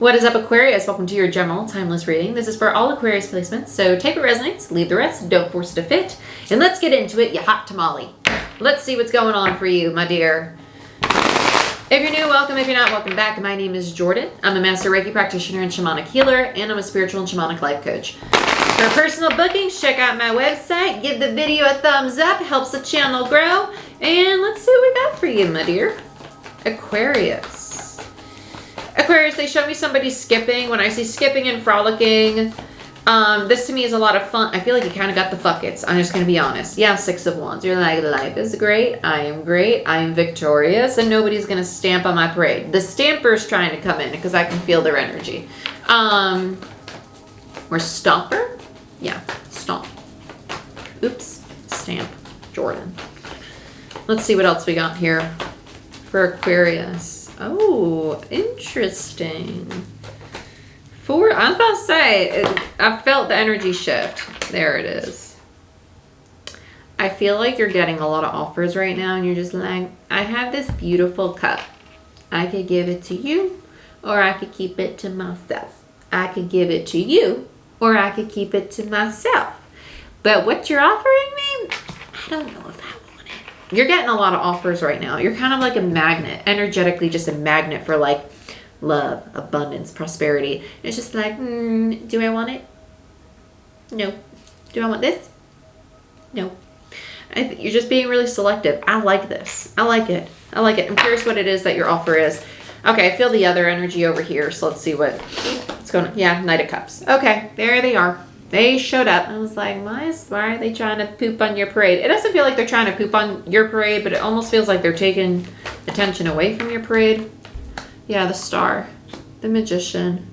What is up, Aquarius? Welcome to your general timeless reading. This is for all Aquarius placements, so take what resonates, leave the rest, don't force it to fit, and let's get into it, you hot tamale. Let's see what's going on for you, my dear. If you're new, welcome. If you're not, welcome back. My name is Jordyn. I'm a master Reiki practitioner and shamanic healer, and I'm a spiritual and shamanic life coach. For personal bookings, check out my website, give the video a thumbs up, helps the channel grow, and let's see what we got for you, my dear. Aquarius. Aquarius, they show me somebody skipping. When I see skipping and frolicking, this to me is a lot of fun. I feel like you kind of got the fuckets. I'm just going to be honest. Yeah, 6 of Wands. You're like, life is great. I am victorious, and nobody's going to stamp on my parade. The stamper's trying to come in because I can feel their energy. Or stomper? Yeah, stomp. Oops, stamp. Jordyn. Let's see what else we got here for Aquarius. Oh, interesting. I was about to say, I felt the energy shift. There it is. I feel like you're getting a lot of offers right now, and you're just like, I have this beautiful cup. I could give it to you, or I could keep it to myself. I could give it to you, or I could keep it to myself. But what you're offering me, I don't know if I want it. You're getting a lot of offers right now. You're kind of like a magnet, energetically just a magnet for like love, abundance, prosperity. It's just like, do I want it? No. Do I want this? No. You're just being really selective. I like this. I like it. I like it. I'm curious what it is that your offer is. Okay, I feel the other energy over here, so let's see what's going on. Yeah, Knight of Cups. Okay, there they are. They showed up. I was like, why are they trying to poop on your parade? It doesn't feel like they're trying to poop on your parade, but it almost feels like they're taking attention away from your parade. Yeah, the Star, the Magician.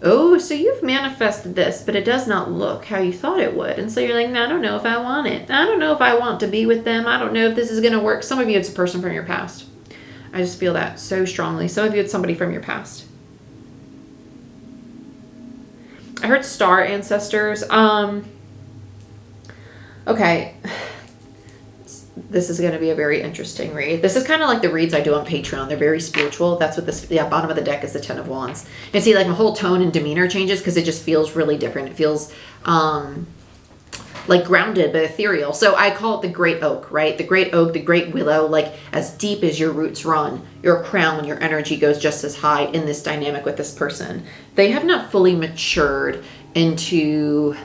Oh, so you've manifested this, but it does not look how you thought it would. And so you're like, no, I don't know if I want it. I don't know if I want to be with them. I don't know if this is going to work. Some of you, it's a person from your past. I just feel that so strongly. Some of you, it's somebody from your past. I heard star ancestors. Okay. This is going to be a very interesting read. This is kind of like the reads I do on Patreon. They're very spiritual. That's what this, yeah, bottom of the deck is the 10 of Wands. And see, like, my whole tone and demeanor changes because it just feels really different. It feels like grounded but ethereal. So I call it the great oak, right? The great oak, the great willow, like as deep as your roots run, your crown, your energy goes just as high in this dynamic with this person. They have not fully matured into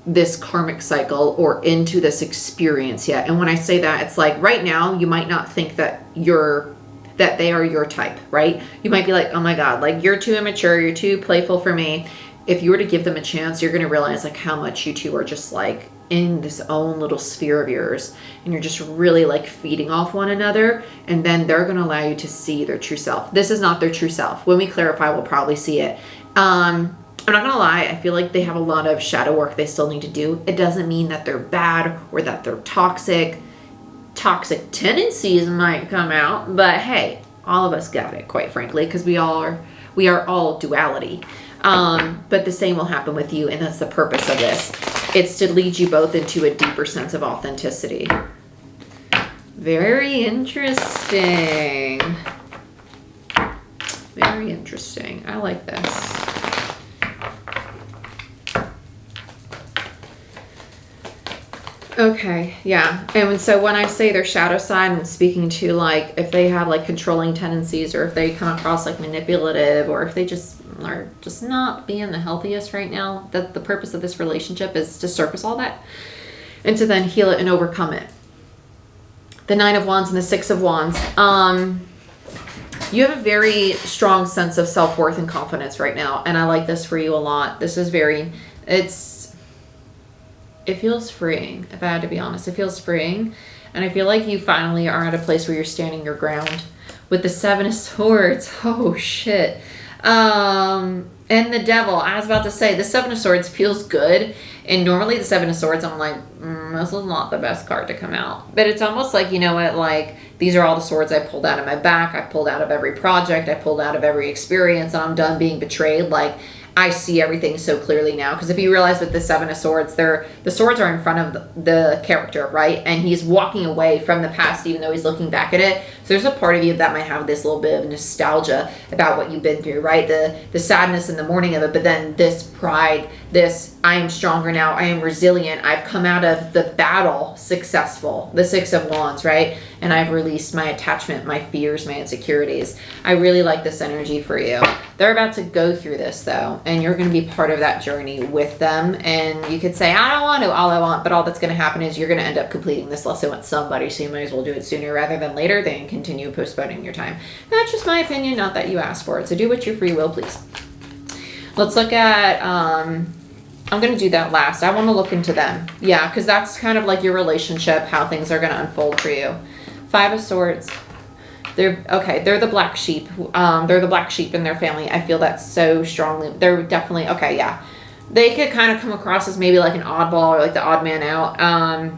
this karmic cycle or into this experience yet. And when I say that, it's like right now you might not think that they are your type, right? You might be like, oh my God, like you're too immature, you're too playful for me. If you were to give them a chance, you're going to realize like how much you two are just like in this own little sphere of yours, and you're just really like feeding off one another, and then they're going to allow you to see their true self. This is not their true self. When we clarify, we'll probably see it. I'm not going to lie. I feel like they have a lot of shadow work they still need to do. It doesn't mean that they're bad or that they're toxic. Toxic tendencies might come out, but hey, all of us got it, quite frankly, because we are all duality. But the same will happen with you, and that's the purpose of this. It's to lead you both into a deeper sense of authenticity. Very interesting. Very interesting. I like this. Okay, yeah. And so when I say their shadow side, I'm speaking to like if they have like controlling tendencies, or if they come across like manipulative, or if they just are just not being the healthiest right now. That the purpose of this relationship is to surface all that and to then heal it and overcome it. The 9 of Wands and the 6 of Wands. You have a very strong sense of self-worth and confidence right now, and I like this for you a lot. This is it feels freeing, if I had to be honest. It feels freeing. And I feel like you finally are at a place where you're standing your ground. With the 7 of Swords. Oh, shit. And the Devil. I was about to say, the 7 of Swords feels good. And normally the 7 of Swords, I'm like, this is not the best card to come out. But it's almost like, you know what, like, these are all the swords I pulled out of my back. I pulled out of every project. I pulled out of every experience. And I'm done being betrayed. Like, I see everything so clearly now. Because if you realize with the Seven of Swords, the swords are in front of the character, right? And he's walking away from the past, even though he's looking back at it. So there's a part of you that might have this little bit of nostalgia about what you've been through, right? The sadness in the morning of it, but then this pride, this I am stronger now, I am resilient, I've come out of the battle successful, the Six of Wands, right? And I've released my attachment, my fears, my insecurities. I really like this energy for you. They're about to go through this though, and you're going to be part of that journey with them. And you could say, I don't want to, all I want, but all that's going to happen is you're going to end up completing this lesson with somebody, so you might as well do it sooner rather than later than continue postponing your time. That's just my opinion, not that you asked for it. So do what your free will, please. Let's look at, I'm going to do that last. I want to look into them. Yeah, because that's kind of like your relationship, how things are going to unfold for you. Five of Swords. They're the black sheep. They're the black sheep in their family. I feel that so strongly. They're definitely, okay, yeah. They could kind of come across as maybe like an oddball or like the odd man out.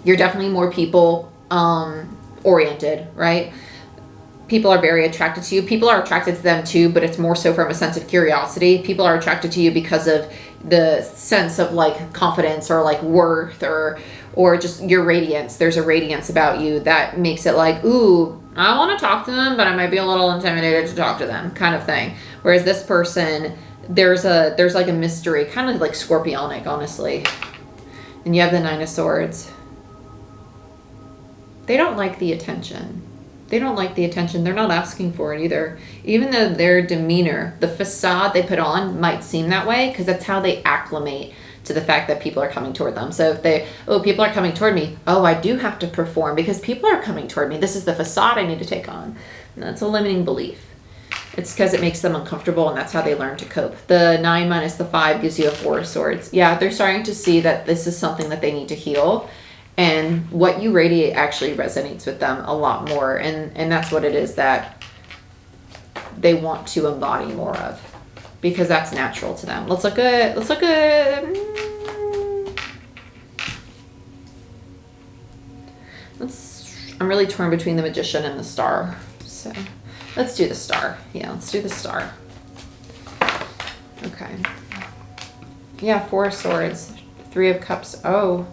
You're definitely more people oriented, right? People are very attracted to you. People are attracted to them too, but it's more so from a sense of curiosity. People are attracted to you because of the sense of like confidence or like worth or just your radiance. There's a radiance about you that makes it like, ooh, I want to talk to them, but I might be a little intimidated to talk to them, kind of thing. Whereas this person, there's like a mystery, kind of like scorpionic, honestly. And you have the Nine of Swords. They don't like the attention. They don't like the attention. They're not asking for it either. Even though their demeanor, the facade they put on might seem that way, because that's how they acclimate to the fact that people are coming toward them. So if they, oh, people are coming toward me. Oh, I do have to perform because people are coming toward me. This is the facade I need to take on. And that's a limiting belief. It's because it makes them uncomfortable, and that's how they learn to cope. The 9 minus the 5 gives you a 4 of Swords. Yeah, they're starting to see that this is something that they need to heal. And what you radiate actually resonates with them a lot more. And that's what it is that they want to embody more of, because that's natural to them. Let's look at I'm really torn between the Magician and the Star. So let's do the Star. Yeah, let's do the Star. Okay. Yeah, 4 of Swords, 3 of Cups. Oh,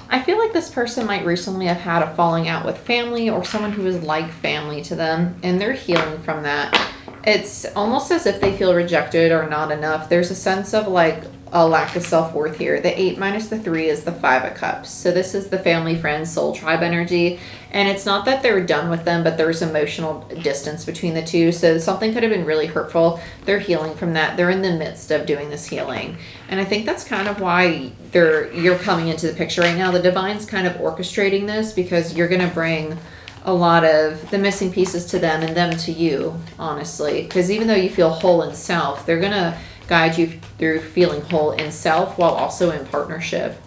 I feel like this person might recently have had a falling out with family or someone who is like family to them, and they're healing from that. It's almost as if they feel rejected or not enough. There's a sense of like a lack of self-worth here. The 8 minus the 3 is the 5 of Cups. So this is the family, friends, soul tribe energy. And it's not that they're done with them, but there's emotional distance between the two. So something could have been really hurtful. They're healing from that. They're in the midst of doing this healing. And I think that's kind of why you're coming into the picture right now. The Divine's kind of orchestrating this because you're going to bring a lot of the missing pieces to them and them to you, honestly. Because even though you feel whole in self, they're going to guide you through feeling whole in self while also in partnership.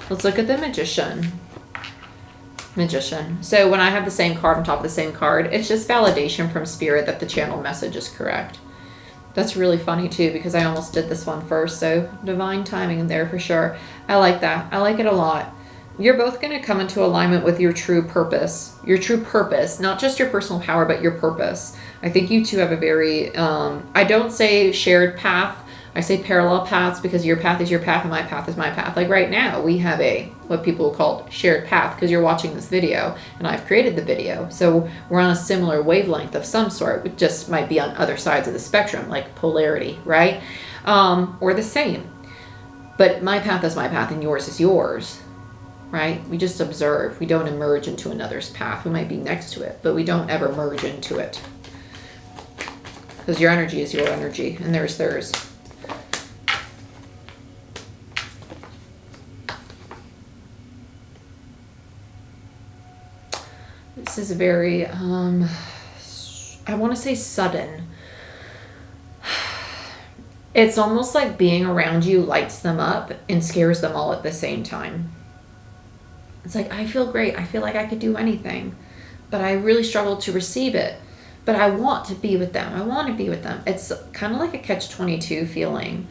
Let's look at the Magician. Magician. So when I have the same card on top of the same card, it's just validation from Spirit that the channel message is correct. That's really funny too, because I almost did this one first. So divine timing in there for sure. I like that. I like it a lot. You're both going to come into alignment with your true purpose. Your true purpose, not just your personal power, but your purpose. I think you two have a very, I don't say shared path. I say parallel paths, because your path is your path and my path is my path. Like right now, we have what people call shared path, because you're watching this video and I've created the video. So we're on a similar wavelength of some sort, which just might be on other sides of the spectrum, like polarity, right? Or the same. But my path is my path and yours is yours. Right? We just observe. We don't emerge into another's path. We might be next to it, but we don't ever merge into it. Because your energy is your energy, and theirs. This is very, I want to say sudden. It's almost like being around you lights them up and scares them all at the same time. It's like, I feel great. I feel like I could do anything, but I really struggle to receive it. But I want to be with them. I want to be with them. It's kind of like a catch-22 feeling.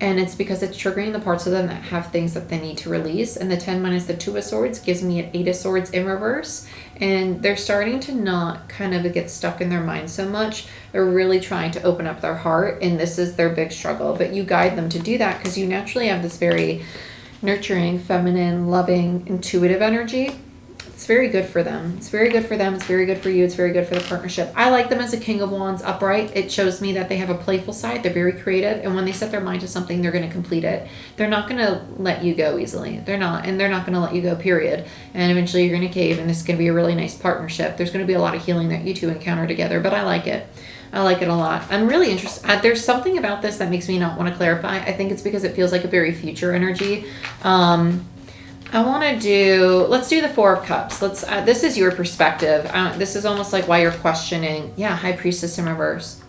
And it's because it's triggering the parts of them that have things that they need to release. And the 10 minus the 2 of swords gives me an 8 of swords in reverse. And they're starting to not kind of get stuck in their mind so much. They're really trying to open up their heart. And this is their big struggle. But you guide them to do that because you naturally have this very nurturing, feminine, loving, intuitive energy. It's very good for them. It's very good for them. It's very good for you. It's very good for the partnership. I like them as a King of Wands upright. It shows me that they have a playful side. They're very creative. And when they set their mind to something, they're going to complete it. They're not going to let you go easily. They're not. And they're not going to let you go, period. And eventually you're going to cave and this is going to be a really nice partnership. There's going to be a lot of healing that you two encounter together. But I like it. I like it a lot. I'm really interested. There's something about this that makes me not want to clarify. I think it's because it feels like a very future energy. I want to do, let's do the 4 of Cups. This is your perspective. This is almost like why you're questioning. Yeah, High Priestess in reverse.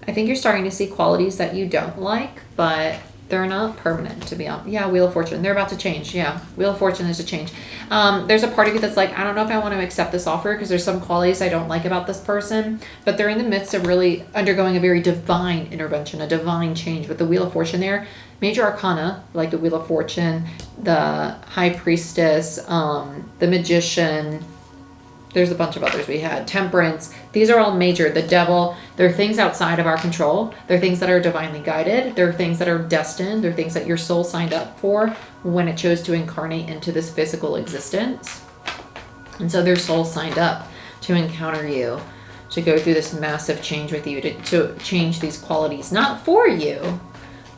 I think you're starting to see qualities that you don't like, but they're not permanent, to be honest. Yeah, Wheel of Fortune. They're about to change. Yeah, Wheel of Fortune is a change. There's a part of you that's like, I don't know if I want to accept this offer because there's some qualities I don't like about this person, but they're in the midst of really undergoing a very divine intervention, a divine change with the Wheel of Fortune there. Major Arcana, like the Wheel of Fortune, the High Priestess, the Magician. There's a bunch of others we had. Temperance. These are all major. The Devil. They're things outside of our control. They're things that are divinely guided. They're things that are destined. They're things that your soul signed up for when it chose to incarnate into this physical existence. And so their soul signed up to encounter you, to go through this massive change with you, to change these qualities, not for you,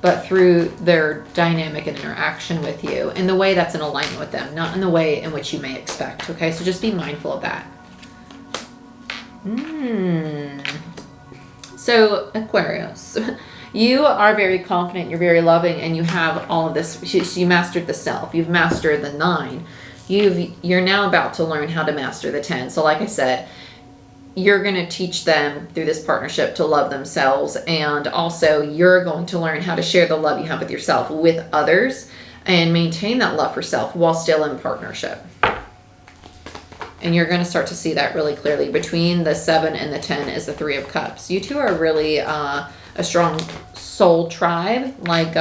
but through their dynamic and interaction with you in the way that's in alignment with them, not in the way in which you may expect. Okay, so just be mindful of that. So Aquarius, you are very confident, you're very loving, and you have all of this. You mastered the self. You've mastered the 9. You're now about to learn how to master the 10. So like I said, you're going to teach them through this partnership to love themselves. And also you're going to learn how to share the love you have with yourself with others and maintain that love for self while still in partnership. And you're going to start to see that really clearly. Between the 7 and the 10 is the 3 of Cups. You two are really a strong soul tribe. Like,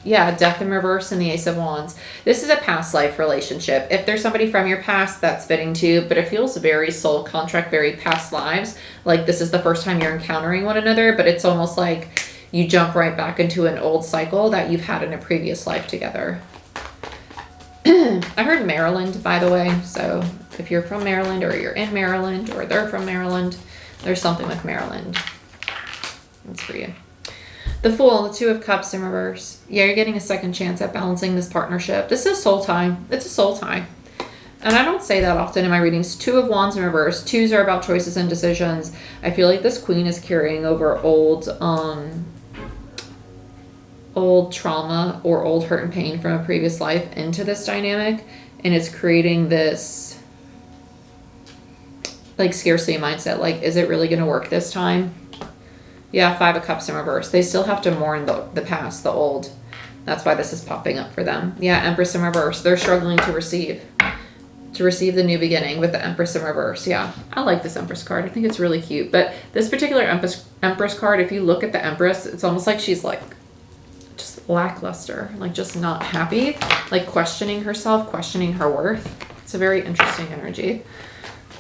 yeah, Death in reverse and the Ace of Wands. This is a past life relationship. If there's somebody from your past, that's fitting too. But it feels very soul contract, very past lives. Like this is the first time you're encountering one another. But it's almost like you jump right back into an old cycle that you've had in a previous life together. I heard Maryland, by the way. So if you're from Maryland or you're in Maryland or they're from Maryland, there's something with Maryland. That's for you. The Fool, the 2 of Cups in reverse. Yeah, you're getting a second chance at balancing this partnership. This is a soul tie. It's a soul tie. And I don't say that often in my readings. 2 of Wands in reverse. 2s are about choices and decisions. I feel like this Queen is carrying over old trauma or old hurt and pain from a previous life into this dynamic. And it's creating this like scarcity mindset. Like, is it really going to work this time? Yeah, 5 of Cups in reverse. They still have to mourn the past, the old. That's why this is popping up for them. Yeah, Empress in reverse. They're struggling to receive the new beginning with the Empress in reverse. Yeah, I like this Empress card. I think it's really cute. But this particular Empress card, if you look at the Empress, it's almost like she's like just lackluster, like just not happy, like questioning herself, questioning her worth. It's a very interesting energy.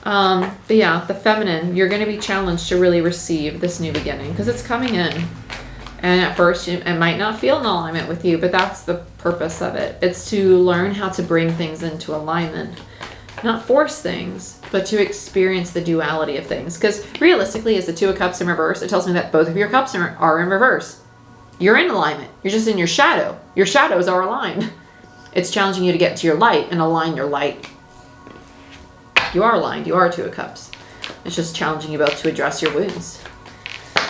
But yeah, the feminine, you're going to be challenged to really receive this new beginning because it's coming in. And at first it might not feel in alignment with you, but that's the purpose of it. It's to learn how to bring things into alignment, not force things, but to experience the duality of things. Because realistically, as the 2 of Cups in reverse, it tells me that both of your cups are in reverse. You're in alignment. You're just in your shadow. Your shadows are aligned. It's challenging you to get to your light and align your light. You are aligned. You are 2 of Cups. It's just challenging you both to address your wounds.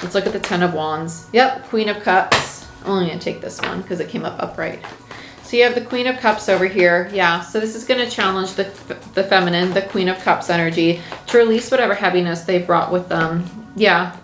Let's look at the 10 of Wands. Yep, Queen of Cups. I'm only going to take this one because it came up upright. So you have the Queen of Cups over here. Yeah, so this is going to challenge the feminine, the Queen of Cups energy, to release whatever heaviness they brought with them. Yeah,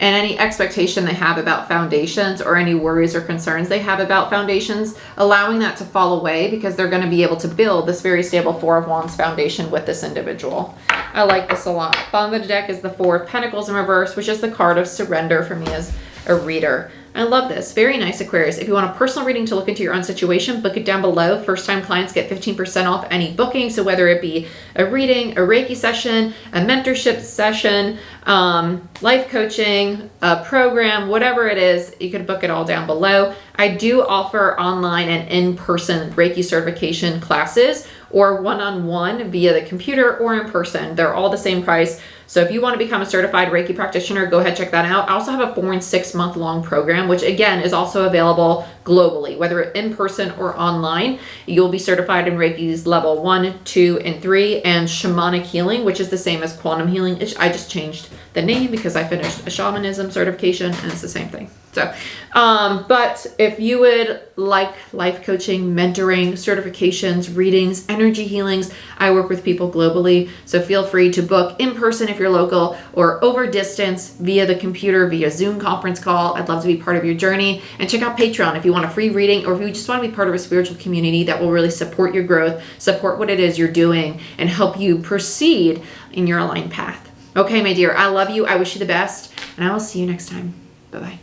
and any expectation they have about foundations or any worries or concerns they have about foundations, allowing that to fall away because they're going to be able to build this very stable Four of Wands foundation with this individual. I like this a lot. Bottom of the deck is the Four of Pentacles in reverse, which is the card of surrender for me as a reader. I love this. Very nice, Aquarius. If you want a personal reading to look into your own situation, book it down below. First-time clients get 15% off any booking. So whether it be a reading, a Reiki session, a mentorship session, life coaching, a program, whatever it is, you can book it all down below. I do offer online and in-person Reiki certification classes, or one-on-one via the computer or in person. They're all the same price. So if you want to become a certified Reiki practitioner, go ahead, check that out. I also have a 4 and 6 month long program, which again is also available globally, whether in person or online. You'll be certified in Reiki's level 1, 2, and 3, and shamanic healing, which is the same as quantum healing. I just changed the name because I finished a shamanism certification and it's the same thing. So, but if you would like life coaching, mentoring, certifications, readings, energy healings, I work with people globally. So feel free to book in person if you're local, or over distance via the computer, via Zoom conference call. I'd love to be part of your journey. And check out Patreon if you want a free reading, or if you just want to be part of a spiritual community that will really support your growth, support what it is you're doing, and help you proceed in your aligned path. Okay, my dear, I love you. I wish you the best, and I will see you next time. Bye-bye.